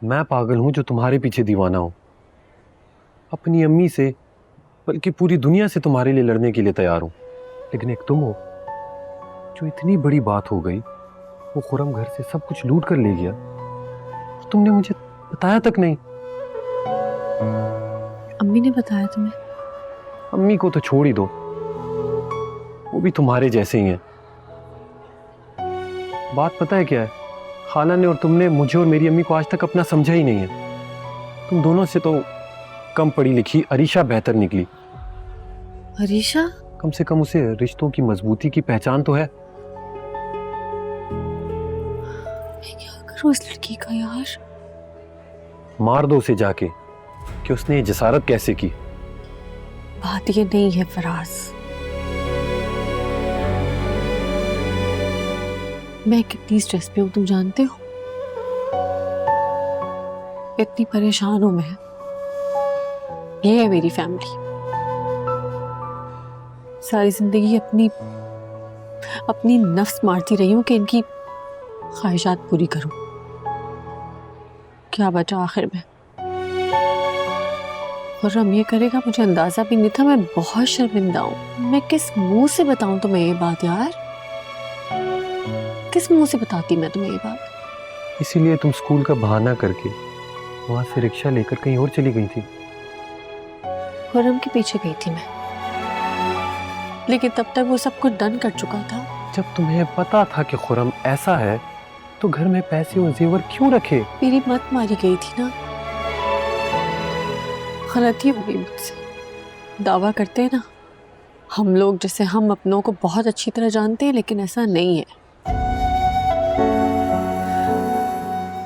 मैं पागल हूं जो तुम्हारे पीछे दीवाना हूं। अपनी अम्मी से बल्कि पूरी दुनिया से तुम्हारे लिए लड़ने के लिए तैयार हूं। लेकिन एक तुम हो जो इतनी बड़ी बात हो गई, वो खुरम घर से सब कुछ लूट कर ले गया, तुमने मुझे बताया तक नहीं। अम्मी ने बताया तुम्हें? अम्मी को तो छोड़ ही दो, वो भी तुम्हारे जैसे ही हैं। बात पता है क्या है, खाला ने और तुमने मुझे और मेरी अम्मी को आज तक अपना समझा ही नहीं है। तुम दोनों से तो कम पढ़ी लिखी अरीशा बेहतर निकली। अरीशा? कम से कम उसे रिश्तों की मजबूती की पहचान तो है। मैं क्या करूं इस लड़की का यार? मार दो उसे जाके कि उसने ये जसारत कैसे की। बात ये नहीं है फराज, मैं कितनी स्ट्रेस पे हूं तुम जानते हो। इतनी परेशान हूं मैं। ये है मेरी फैमिली। सारी जिंदगी अपनी अपनी नफ्स मारती रही हूं कि इनकी ख्वाहिशात पूरी करूं। क्या बचा आखिर में? और हम ये करेगा मुझे अंदाजा भी नहीं था। मैं बहुत शर्मिंदा हूं। मैं किस मुंह से बताऊं तुम्हें ये बात यार? किस मुंह से बताती मैं तुम्हें ये बात? इसीलिए तुम स्कूल का बहाना करके वहां से रिक्शा लेकर कहीं और चली गई थी। खुर्रम के पीछे गई थी मैं, लेकिन तब तक वो सब कुछ डन कर चुका था। जब तुम्हें पता था कि खुरम ऐसा है तो घर में पैसे और जेवर क्यों रखे? मेरी मत मारी गई थी ना। गलती हो गई मुझसे। दावा करते हैं ना हम लोग जैसे हम अपनों को बहुत अच्छी तरह जानते हैं, लेकिन ऐसा नहीं है।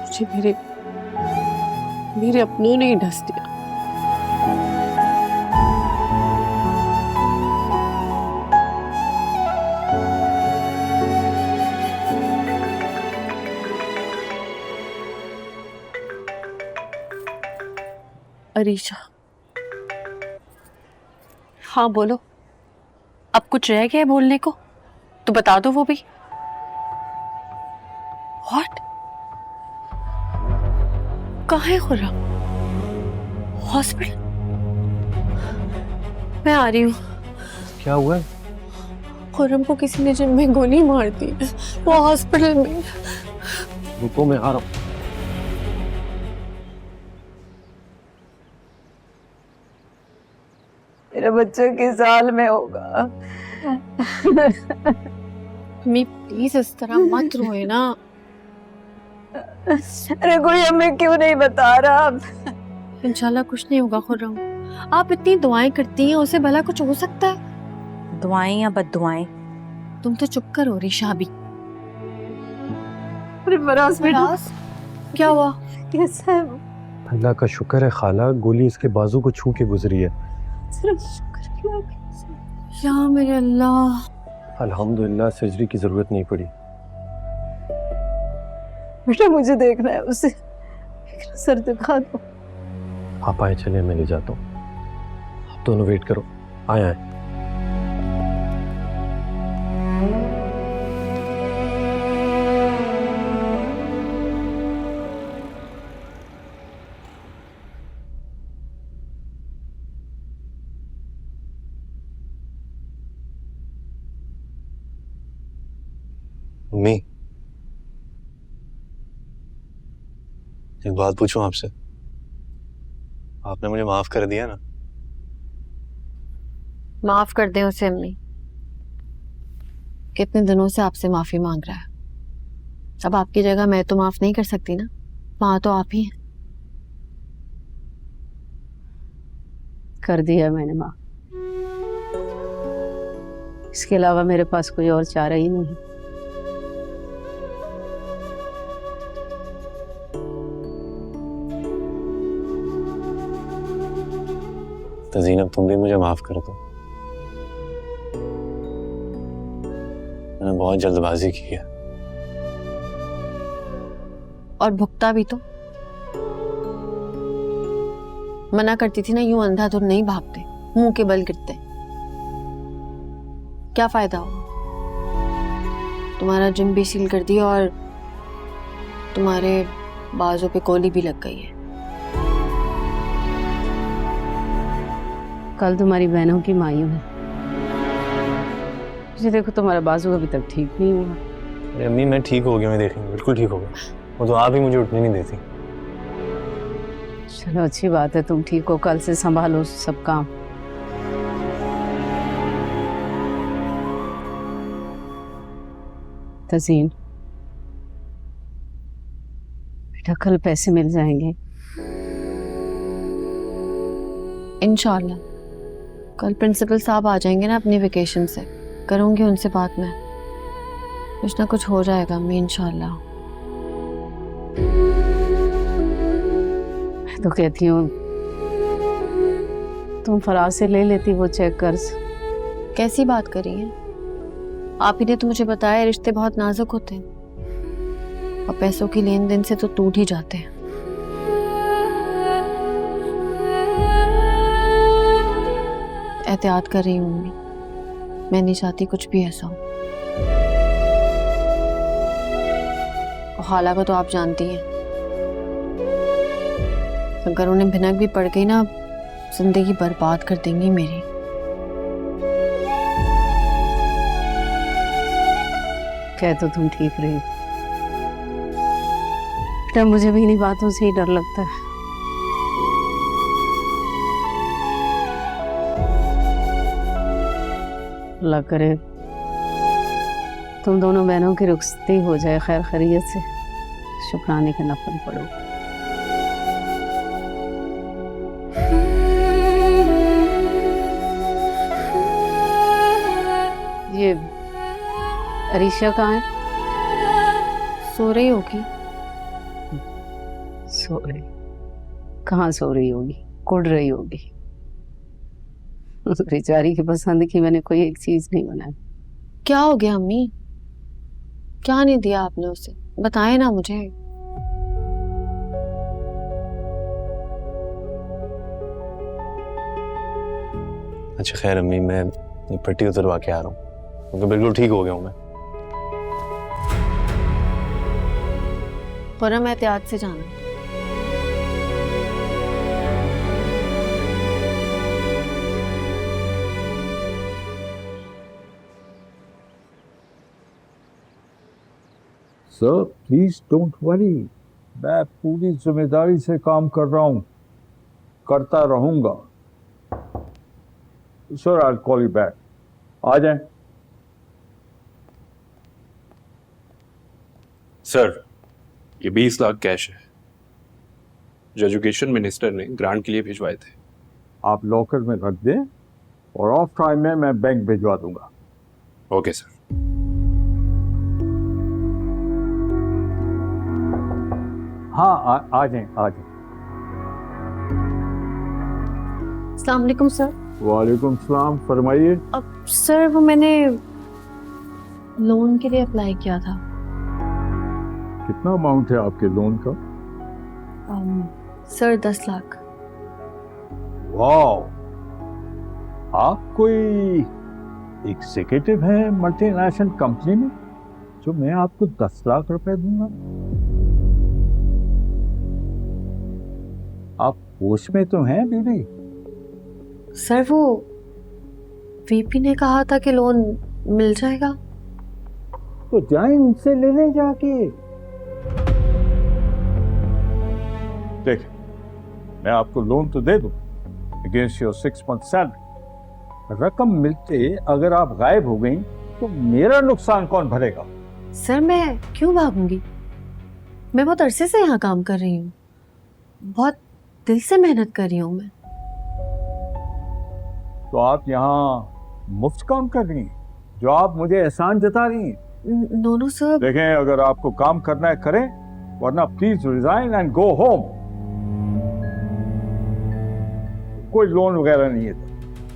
मुझे मेरे अपनों ने ही ढस दिया। अरीशा, हाँ बोलो। अब कुछ रह गया है बोलने को तो बता दो वो भी। व्हाट? कहाँ है खुर्रम? हॉस्पिटल? मैं आ रही हूँ। क्या हुआ? खुर्रम को किसी ने जिम में गोली मार दी, वो हॉस्पिटल में। रुको मैं आ रहा हूँ। मेरा बच्चा किस हाल में होगा? मैं प्लीज इस तरह मत रोए ना। अरे कोई हमें क्यों नहीं बता रहा? इंशाल्लाह कुछ नहीं होगा खुर्रम। आप इतनी दुआएं करती हैं, उसे भला कुछ हो सकता है? दुआएं या बद्दुआएं? तुम तो चुप करो रिशा भी। अरे फराज बेटा, क्या हुआ? कैसा है? अल्लाह का शुक्र है खाला, गोली इसके बाजू को छू के गुजरी है। या मेरे अल्लाह। अल्हम्दुलिल्लाह सर्जरी की जरूरत नहीं पड़ी। बेटा मुझे देखना है उसे, सर दिखा दो। आप आए, चले मैं ले जाता हूँ। आप दोनों वेट करो, आए आए। मम्मी, एक बात पूछूं आपसे? आपने मुझे माफ कर दिया ना? माफ कर दें उसे अम्मी। कितने दिनों से आपसे माफी मांग रहा है। अब आपकी जगह मैं तो माफ नहीं कर सकती ना, माँ तो आप ही हैं। कर दिया मैंने माँ। इसके अलावा मेरे पास कोई और चारा ही नहीं। तो ज़ीनब तुम भी मुझे माफ कर दो। मैंने बहुत जल्दबाजी की है। और भुगता भी तो। मना करती थी ना, यूं अंधाधुंध नहीं भागते, मुंह के बल गिरते। क्या फायदा हुआ? तुम्हारा जिम भी सील कर दिया और तुम्हारे बाजू पे गोली भी लग गई है। कल तुम्हारी बहनों की मायूं है। जी देखो तुम्हारा बाजू अभी तक ठीक नहीं हुआ। अरे अम्मी मैं ठीक हो गया, मैं देखेंगे बिल्कुल ठीक हो गया। वो तो आप ही मुझे उठने नहीं देती। चलो अच्छी बात है तुम ठीक हो, कल से संभालो सब काम। तज़ीन बेटा कल पैसे मिल जाएंगे इंशाल्लाह। कल प्रिंसिपल साहब आ जाएंगे ना अपनी वेकेशन से, करूंगी उनसे बात में। कुछ ना कुछ हो जाएगा अम्मी इंशाल्लाह। मैं तो कहती हूँ तुम फराज से ले लेती वो चेक कर्ज। कैसी बात कर रही हैं? आप ही ने तो मुझे बताया रिश्ते बहुत नाजुक होते हैं और पैसों की लेन देन से तो टूट ही जाते हैं। एहतियात कर रही हूँ मम्मी, मैं नहीं चाहती कुछ भी ऐसा हो। और खाला को तो आप जानती हैं, अगर उन्हें भिनक भी पड़ गई ना, जिंदगी बर्बाद कर देंगी मेरी। कह तो तुम ठीक रही बेटा, मुझे भी इन्हीं बातों से ही डर लगता है। अल्लाह करे तुम दोनों बहनों की रुखसती हो जाए खैर खैरियत से, शुक्राने का नफल पढ़ो। ये अरीशा कहाँ है? सो रही होगी। सो रही? कहाँ सो रही होगी? कुड़ रही होगी। बेचारी की पसंद की मैंने कोई एक चीज नहीं बनाई। क्या हो गया अम्मी? क्या नहीं दिया आपने उसे? बताएं ना मुझे। अच्छा खैर अम्मी, मैं ये पट्टी उतरवा के आ रहा हूँ क्योंकि बिल्कुल ठीक हो गया हूँ मैं। खुरम एहतियात से जाना। सर प्लीज डोंट वरी, मैं पूरी जिम्मेदारी से काम कर रहा हूँ, करता रहूंगा। Sir I call you back. आ जाएं। सर ये 20 लाख कैश है जो एजुकेशन मिनिस्टर ने ग्रांट के लिए भिजवाए थे। आप लॉकर में रख दें और ऑफ टाइम में मैं बैंक भिजवा दूंगा। Okay sir. हाँ आ जाएं आ जाएं। अस्सलाम वालेकुम सर। वालेकुम सलाम, फरमाइए। अब सर वो मैंने लोन के लिए अप्लाई किया था। कितना अमाउंट है आपके लोन का? सर 10 लाख। वाह, आप कोई एग्जीक्यूटिव हैं मल्टीनेशनल कंपनी में जो मैं आपको 10 लाख रुपए दूंगा? आप होश में तो हैं बीबी? सर वो वीपी ने कहा था कि लोन मिल जाएगा। तो जाएं उनसे ले लें जाके। देख, मैं आपको लोन तो दे दूं अगेंस्ट योर 6 month सैलरी। रकम मिलते अगर आप गायब हो गई तो मेरा नुकसान कौन भरेगा? सर मैं क्यों भागूंगी? मैं बहुत अरसे से यहाँ काम कर रही हूँ, बहुत दिल से मेहनत कर रही हूँ मैं। तो आप यहाँ मुफ्त काम कर रही हैं, जो आप मुझे एहसान जता रही हैं। No no sir. देखें, अगर आपको काम करना है करें, वरना please resign and go home. कोई लोन वगैरह नहीं है,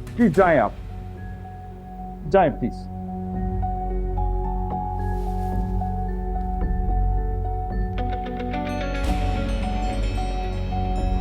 प्लीज जाएं, आप जाएं प्लीज।